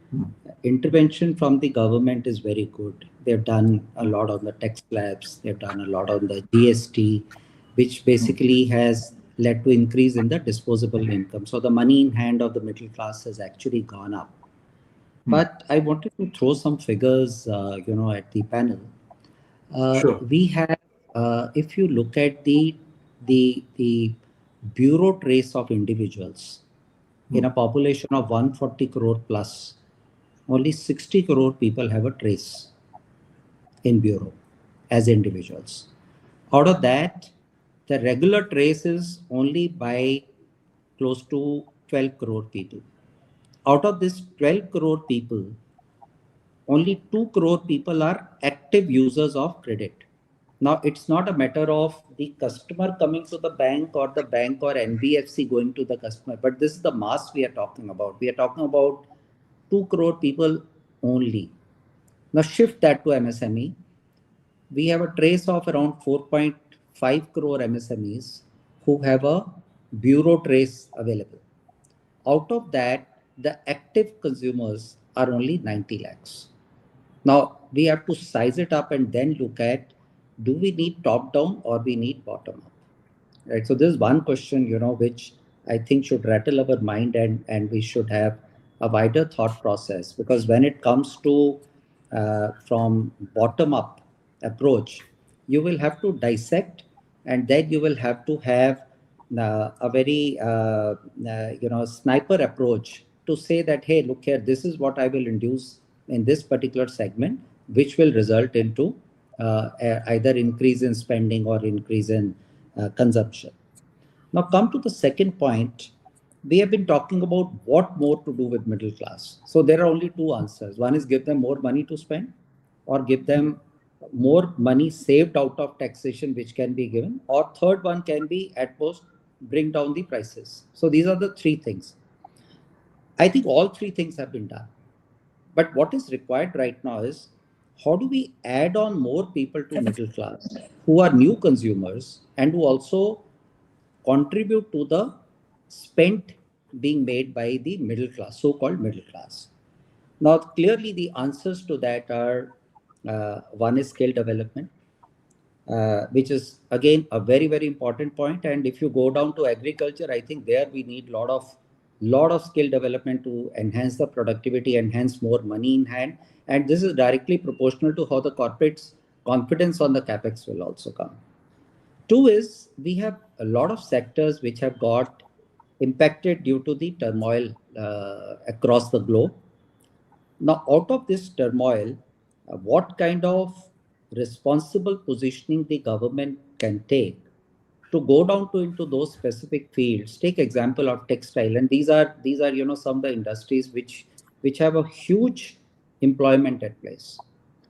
Intervention from the government is very good. They've done a lot on the tax slabs. They've done a lot on the GST, which basically has led to increase in the disposable income. So the money in hand of the middle class has actually gone up. But I wanted to throw some figures, at the panel. Sure. We have, if you look at the bureau trace of individuals in a population of 140 crore plus, only 60 crore people have a trace in bureau as individuals. Out of that, the regular trace is only by close to 12 crore people. Out of this 12 crore people, only 2 crore people are active users of credit. Now, it's not a matter of the customer coming to the bank or the bank or NBFC going to the customer, but this is the mass we are talking about. We are talking about 2 crore people only. Now, shift that to MSME. We have a trace of around 4.5 crore MSMEs who have a bureau trace available. Out of that, the active consumers are only 90 lakhs. Now we have to size it up and then look at, do we need top down or we need bottom up? Right. So this is one question, which I think should rattle our mind, and we should have a wider thought process, because when it comes to from bottom up approach, you will have to dissect, and then you will have to have a very sniper approach to say that, hey, look here, this is what I will induce in this particular segment, which will result into either increase in spending or increase in consumption. Now, come to the second point. We have been talking about what more to do with middle class. So there are only two answers. One is give them more money to spend, or give them more money saved out of taxation, which can be given, or third one can be at most bring down the prices. So these are the three things. I think all three things have been done. But what is required right now is, how do we add on more people to middle class who are new consumers and who also contribute to the spent being made by the middle class, so-called middle class. Now, clearly the answers to that are, one is skill development, which is again a very, very important point. And if you go down to agriculture, I think there we need lot of skill development to enhance the productivity, enhance more money in hand. And this is directly proportional to how the corporates' confidence on the capex will also come. Two is, we have a lot of sectors which have got impacted due to the turmoil across the globe. Now, out of this turmoil, what kind of responsible positioning the government can take to go down to into those specific fields? Take example of textile, and these are some of the industries which have a huge employment at place.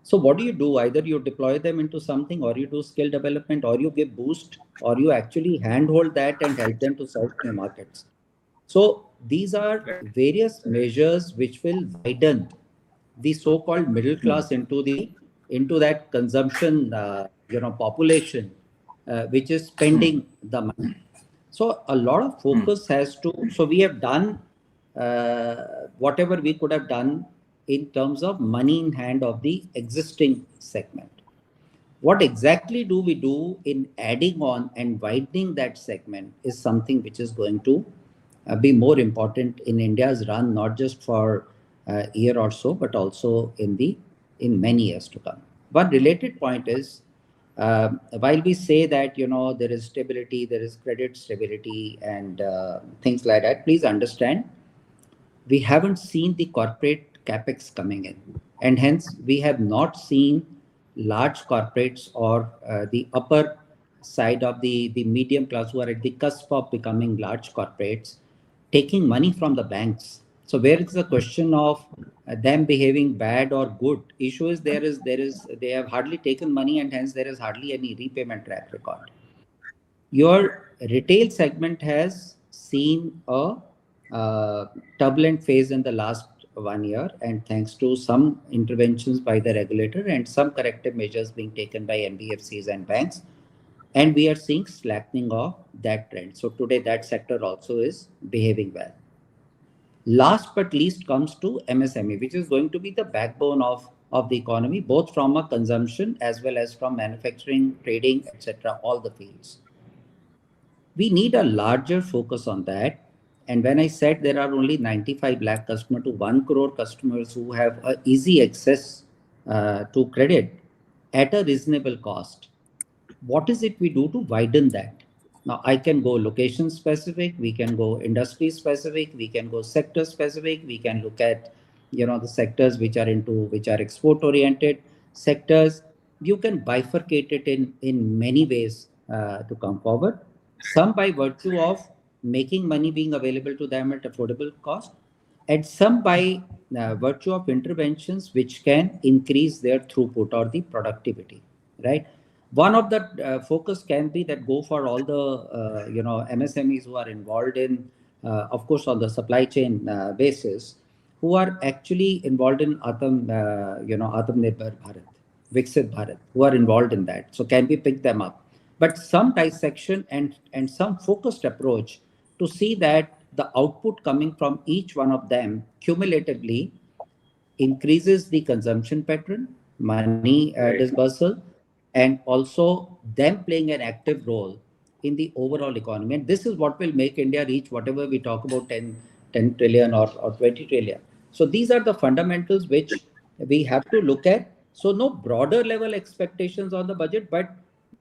So what do you do? Either you deploy them into something, or you do skill development, or you give boost, or you actually handhold that and help them to serve new markets. So these are various measures which will widen the so-called middle class into that consumption population which is spending the money. So a lot of focus has to. So we have done whatever we could have done in terms of money in hand of the existing segment. What exactly do we do in adding on and widening that segment is something which is going to be more important in India's run, not just for a year or so, but also in many years to come. One related point is, while we say that there is stability, there is credit stability, and things like that, please understand, we haven't seen the corporate capex coming in, and hence we have not seen large corporates or the upper side of the medium class who are at the cusp of becoming large corporates taking money from the banks. So where is the question of them behaving bad or good? Issue is there is they have hardly taken money, and hence there is hardly any repayment track record. Your retail segment has seen a turbulent phase in the last 1 year, and thanks to some interventions by the regulator and some corrective measures being taken by NBFCs and banks, and we are seeing slackening of that trend. So today that sector also is behaving well. Last but least comes to MSME, which is going to be the backbone of the economy, both from a consumption as well as from manufacturing, trading, etc., all the fields. We need a larger focus on that. And when I said there are only 95 lakh customers to 1 crore customers who have a easy access to credit at a reasonable cost, what is it we do to widen that? Now, I can go location specific, we can go industry specific, we can go sector specific, we can look at the sectors which are export oriented sectors. You can bifurcate it in many ways to come forward. Some by virtue of making money being available to them at affordable cost, and some by virtue of interventions which can increase their throughput or the productivity, right? One of the focus can be that go for all the MSMEs who are involved in, of course, on the supply chain basis, who are actually involved in Atmanirbhar Bharat, Viksit Bharat, who are involved in that. So can we pick them up? But some dissection and some focused approach to see that the output coming from each one of them cumulatively increases the consumption pattern, money dispersal, and also them playing an active role in the overall economy. And this is what will make India reach whatever we talk about 10 trillion or 20 trillion. So these are the fundamentals which we have to look at. So no broader level expectations on the budget, but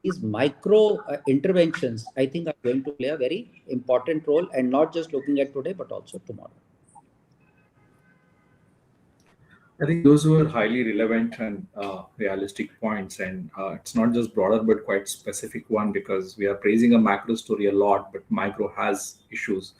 these micro interventions, I think, are going to play a very important role, and not just looking at today, but also tomorrow. I think those were highly relevant and realistic points, and it's not just broader but quite specific one, because we are praising a macro story a lot, but micro has issues.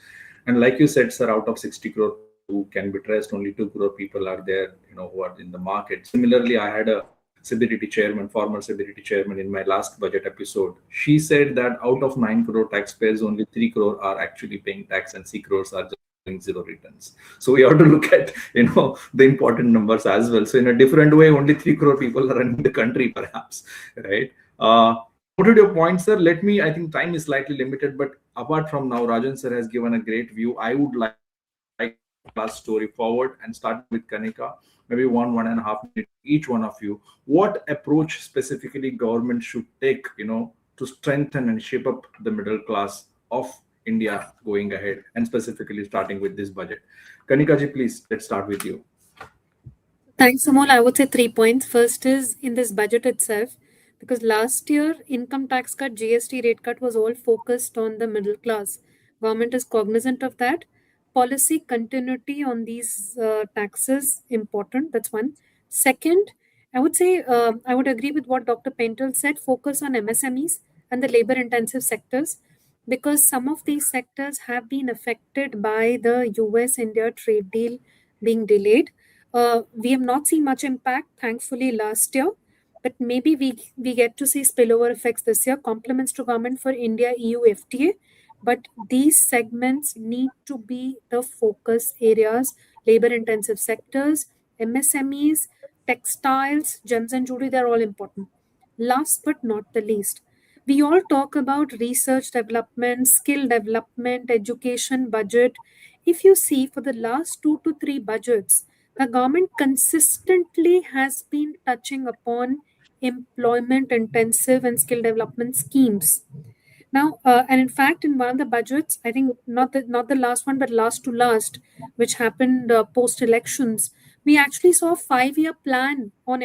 And like you said, sir, out of 60 crore people who can be traced, only 2 crore people are there, who are in the market. Similarly, I had a CBDT chairman, former CBDT chairman, in my last budget episode. She said that out of 9 crore taxpayers, only 3 crore are actually paying tax, and 6 crores are just zero returns. So we have to look at the important numbers as well. So in a different way, only 3 crore people are running the country, perhaps, right? Noted your point, sir. I think time is slightly limited, but apart from now, Rajan sir has given a great view. I would like last story forward and start with Kanika, maybe 1.5 minutes each one of you. What approach specifically government should take to strengthen and shape up the middle class of India going ahead, and specifically starting with this budget? Kanika ji, please, let's start with you. Thanks, Amol. I would say 3 points. First is in this budget itself, because last year income tax cut, GST rate cut was all focused on the middle class. Government is cognizant of that. Policy continuity on these taxes important. That's one. Second, I would say I would agree with what Dr. Pentel said. Focus on MSMEs and the labor-intensive sectors, because some of these sectors have been affected by the US-India trade deal being delayed. We have not seen much impact, thankfully, last year, but maybe we get to see spillover effects this year. Compliments to government for India EU FTA, but these segments need to be the focus areas: labor-intensive sectors, MSMEs, textiles, gems and jewelry. They're all important. Last but not the least, we all talk about research development, skill development, education budget. If you see, for the last 2 to 3 budgets, the government consistently has been touching upon employment intensive and skill development schemes. Now, and in fact, in one of the budgets, I think not the last one, but last to last, which happened post elections, we actually saw a 5-year plan on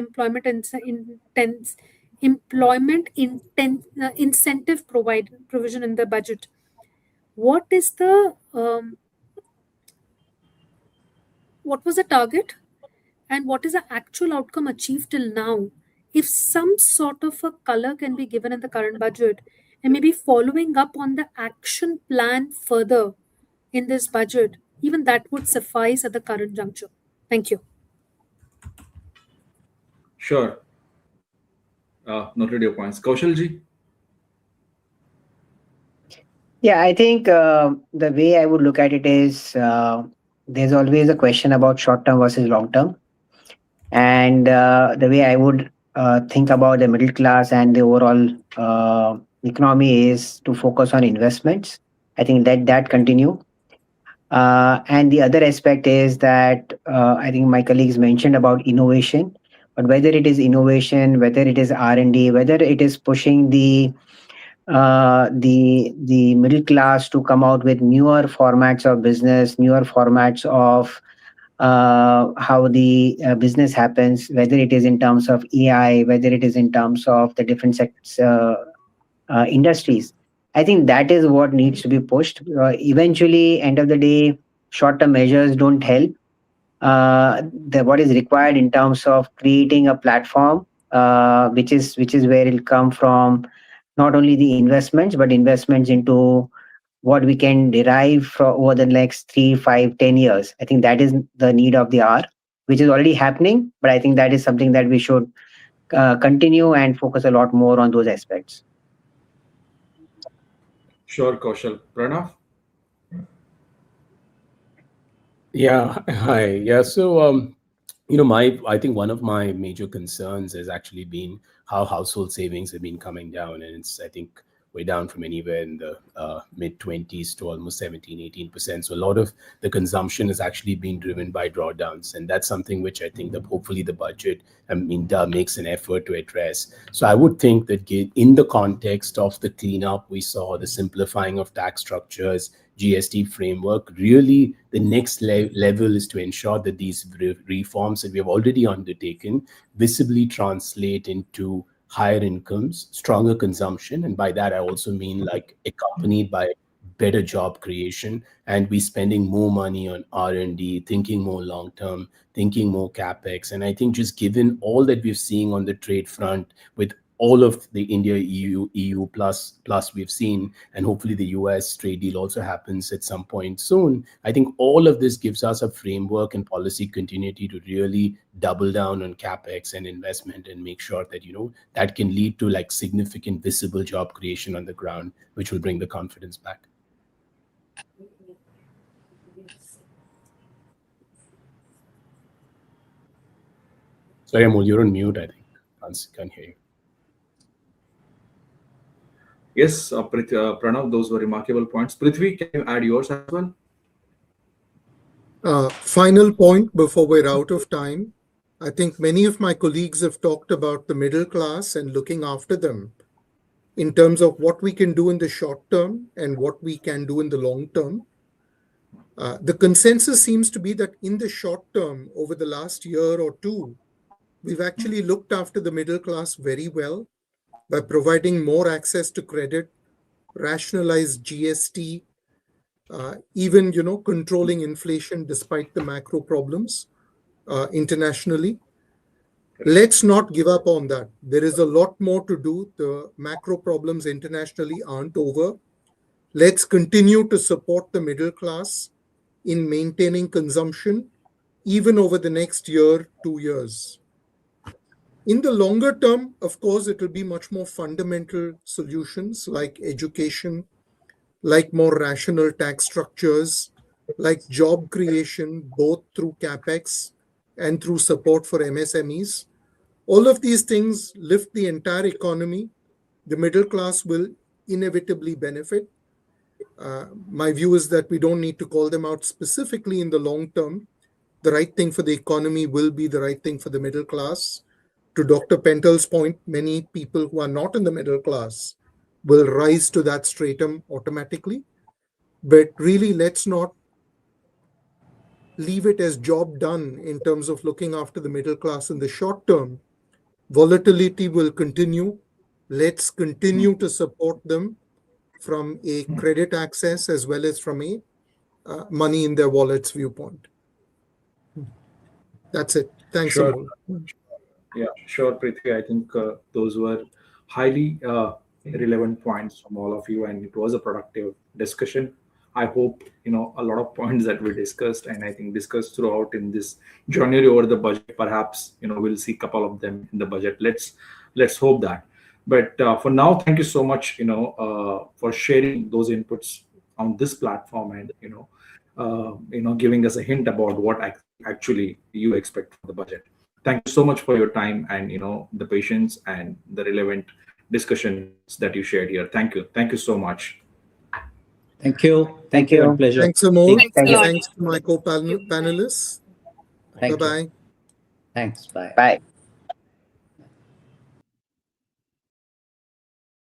incentive provision in the budget. What is the what was the target, and what is the actual outcome achieved till now? If some sort of a color can be given in the current budget, and maybe following up on the action plan further in this budget, even that would suffice at the current juncture. Thank you. Sure. Noted your points. Kaushal ji? Yeah, I think the way I would look at it is there's always a question about short term versus long term. And the way I would think about the middle class and the overall economy is to focus on investments. I think that continue. And the other aspect is that I think my colleagues mentioned about innovation, but whether it is innovation, whether it is R&D, whether it is pushing the middle class to come out with newer formats of business, newer formats of how the business happens, whether it is in terms of AI, whether it is in terms of the different industries. I think that is what needs to be pushed. Eventually, end of the day, short-term measures don't help. What is required in terms of creating a platform, which is where it'll come from, not only the investments but investments into what we can derive over the next 3, 5, 10 years. I think that is the need of the hour, which is already happening. But I think that is something that we should continue and focus a lot more on those aspects. Sure, Kaushal. Pranav? Yeah, hi. Yeah, so I think one of my major concerns has actually been how household savings have been coming down, and it's, I think, way down from anywhere in the mid 20s to almost 17, 18%. So a lot of the consumption has actually been driven by drawdowns, and that's something which I think that hopefully the budget, makes an effort to address. So I would think that in the context of the cleanup we saw, the simplifying of tax structures, GST framework, really the next level is to ensure that these reforms that we have already undertaken visibly translate into higher incomes, stronger consumption, and by that I also mean like accompanied by better job creation, and we spending more money on R&D, thinking more long term, thinking more capex. And I think just given all that we're seeing on the trade front with all of the India EU plus we've seen, and hopefully the US trade deal also happens at some point soon. I think all of this gives us a framework and policy continuity to really double down on capex and investment and make sure that that can lead to like significant visible job creation on the ground, which will bring the confidence back. Sorry, Amol, you're on mute, I think. Can't hear you. Yes, Pranav, those were remarkable points. Prithvi, can you add yours as well? Final point before we're out of time. I think many of my colleagues have talked about the middle class and looking after them in terms of what we can do in the short term and what we can do in the long term. The consensus seems to be that in the short term, over the last year or two, we've actually looked after the middle class very well by providing more access to credit, rationalized GST, even controlling inflation despite the macro problems internationally. Let's not give up on that. There is a lot more to do. The macro problems internationally aren't over. Let's continue to support the middle class in maintaining consumption, even over the next year, 2 years. In the longer term, of course, it will be much more fundamental solutions like education, like more rational tax structures, like job creation, both through CapEx and through support for MSMEs. All of these things lift the entire economy. The middle class will inevitably benefit. My view is that we don't need to call them out specifically in the long term. The right thing for the economy will be the right thing for the middle class. To Dr. Pentel's point, many people who are not in the middle class will rise to that stratum automatically. But really, let's not leave it as job done in terms of looking after the middle class in the short term. Volatility will continue. Let's continue to support them from a credit access as well as from a money in their wallets viewpoint. That's it. Thanks, Sure. Amol. Yeah, sure, Prithvi. I think those were highly relevant points from all of you, and it was a productive discussion. I hope a lot of points that we discussed, and I think discussed throughout in this journey over the budget. Perhaps we'll see a couple of them in the budget. Let's hope that. But for now, thank you so much, for sharing those inputs on this platform, and giving us a hint about what actually you expect from the budget. Thank you so much for your time and the patience and the relevant discussions that you shared here. Thank you so much. Thank you. Thank you. And pleasure. Thanks, Amol. Thanks a lot. Thanks to my co-panelists. Thank you. Bye-bye. Thanks. Bye. Bye.